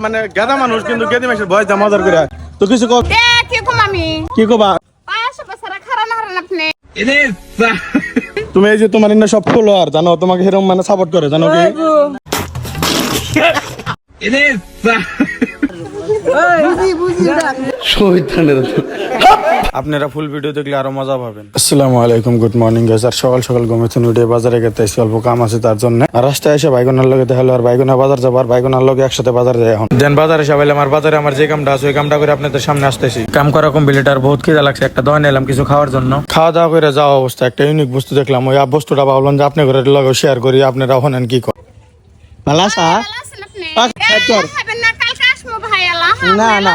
মানে গাদা মানুষ কিন্তু গেদি মাসের ভয় জামাদার করে তো কিছু কও কি কম আমি কি কবা পাশে খারাপ না হারান আপনি তুমি এই যে তোমার ইন্না সব ফলোয়ার জানো তোমাকে এরকম মানে সাপোর্ট করে জানো কি আপনারা ফুল ভিডিও দেখলে আরো মজা পাবেন। আসসালামু আলাইকুম, গুড মর্নিং গাইস। আর সকাল সকাল ঘুমাতে উঠে বাজারে গেতে অল্প কাম আছে তার জন্য রাস্তায় এসে বাইগনার লগে দেখালো আর বাইগনা বাজার যাবো আর বাইগনার লগে একসাথে বাজার যায়। এখন দেন বাজারে সবাই আমার বাজারে আমার যে কামটা আছে ওই কামটা করে আপনাদের সামনে আসতেছি। কাম করা কমপ্লিট আর বহুত খিদা লাগছে, একটা দোকানে এলাম কিছু খাওয়ার জন্য। খাওয়া দাওয়া করে যাওয়া অবস্থা একটা ইউনিক বস্তু দেখলাম, ওই বস্তুটা ভাবলাম যে আপনার ঘরের লগে শেয়ার করি, আপনারা হনেন কি করেন। ভালো আছা না না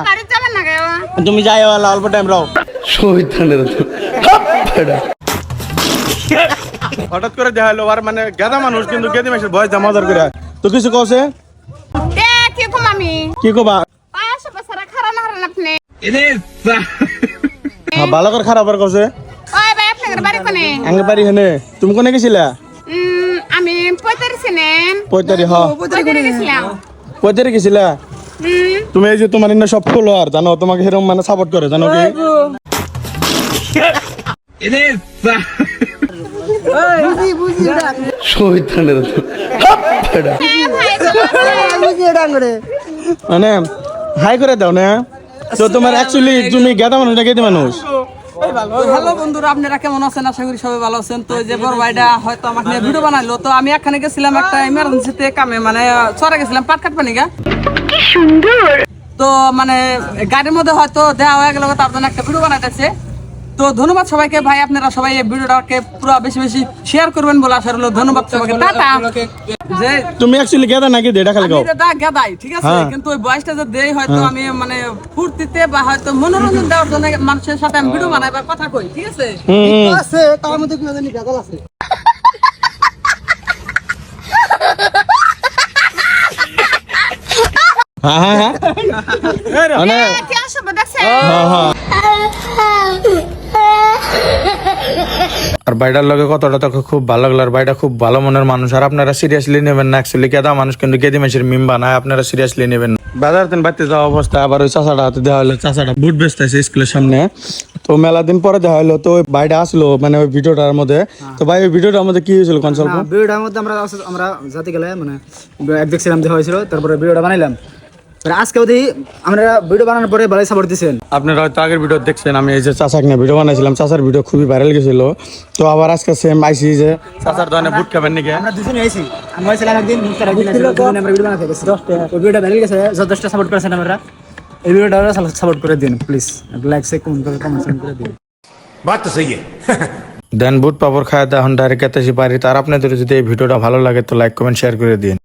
তুমি যাই অল্প টাইম রাও হঠাৎ করে দেখা হলো আর মানে গাদা মানুষ কিন্তু গেদি মাসের ভয় জামাদার করে তো কিছু কওছে কি কম আমি কি কবা পাশে খারাপ না হারান আপনি ভালো করে খারাপ আর কওছে ওই ভাই আপনার বাড়ি কোনে আঙ্গে বাড়ি হেনে তুমি কোনে গেছিলা আমি 35 ছিলেন 35 হ্যাঁ 35 গেছিলাম 35 গেছিলা তুমি এই যে তোমার ইন্না সব ফলোয়ার জানো তোমাকে এরকম মানে সাপোর্ট করে জানো কি মানে হাই করে দাও না তো তোমার অ্যাকচুয়ালি তুমি গেদা মানুষ না গেদি মানুষ। হ্যালো বন্ধুরা, আপনারা কেমন আছেন? আশা করি সবাই ভালো আছেন। তো যে বড় ভাইটা হয়তো আমাকে নিয়ে ভিডিও বানাইলো, তো আমি এখানে গেছিলাম একটা ইমার্জেন্সিতে কামে, মানে চরে গেছিলাম পাট কাটপানি নিগা। কি সুন্দর। তো মানে গাড়ির মধ্যে হয়তো দেওয়া হয়ে গেল, তার জন্য একটা ভিডিও বানাইতেছে। তো ধন্যবাদ সবাইকে ভাই, আপনারা সবাই এই ভিডিওটাকে পুরো বেশি বেশি শেয়ার করবেন বলে আশা রইল। ধন্যবাদ সবাইকে, টাটা। যে তুমি অ্যাকচুয়ালি গেদা নাকি দেটা খালি গাও গাদাই ঠিক আছে, কিন্তু ওই বয়সটা যে দেই হয়তো আমি মানে ফুর্তিতে বা হয়তো মনোরঞ্জন দেওয়ার জন্য মানুষের সাথে আমি ভিডিও বানাই বা কথা কই, ঠিক আছে আছে তার মধ্যে কি জানি গাদাল আছে। হ্যাঁ হ্যাঁ হ্যাঁ মানে কি আসবে দেখছে আর বাইটার লগে কথাটা তো খুব ভালো লাগলো। আর বাইটা খুব ভালো মনের মানুষ, আর আপনারা সিরিয়াসলি নেবেন না। অ্যাকচুয়ালি কেদা মানুষ কিন্তু গেদি মাসের মিম বানায়, আপনারা সিরিয়াসলি নেবেন না। বাজার দিন বাড়তে যাওয়া অবস্থা আবার ওই চাচাটা হাতে দেওয়া হলো, চাচাটা বুট বেচতেছে স্কুলের সামনে। তো মেলা দিন পরে দেখা হলো, তো বাইটা আসলো মানে ওই ভিডিওটার মধ্যে। তো ভাই ওই ভিডিওটার মধ্যে কি হয়েছিল কনসাল্ট? ভিডিওটার মধ্যে আমরা যাতে গেলে মানে এক দেখছিলাম যে হয়েছিল, তারপরে ভিডিওটা বানাইলাম। আজকে আমরা ভিডিও বানানোর পরে ভালোই সাপোর্ট দিচ্ছেন। আপনারা হয়তো আগের ভিডিও দেখছেন, আমি এই যে চাচাকে নিয়ে ভিডিও বানাইছিলাম, চাচার ভিডিও খুবই ভাইরাল গেছিল। তো আবার আজকে সেম আইসি যে চাচার দোকানে বুট খাবেন নাকি আমরা দুজনে আইছি, আমি হয়েছিলাম একদিন আমরা ভিডিও বানাতে গেছি। ওই ভিডিওটা ভাইরাল গেছে, যথেষ্ট সাপোর্ট করেছেন আমরা। এই ভিডিওটা সাপোর্ট করে দিন প্লিজ, লাইক কমেন্ট করে দিন। বাত তো সহি দেন বুট পাপড় খায় এখন ডাইরেক্ট এসে পারি। তার আপনাদের যদি এই ভিডিওটা ভালো লাগে তো লাইক কমেন্ট শেয়ার করে দিন।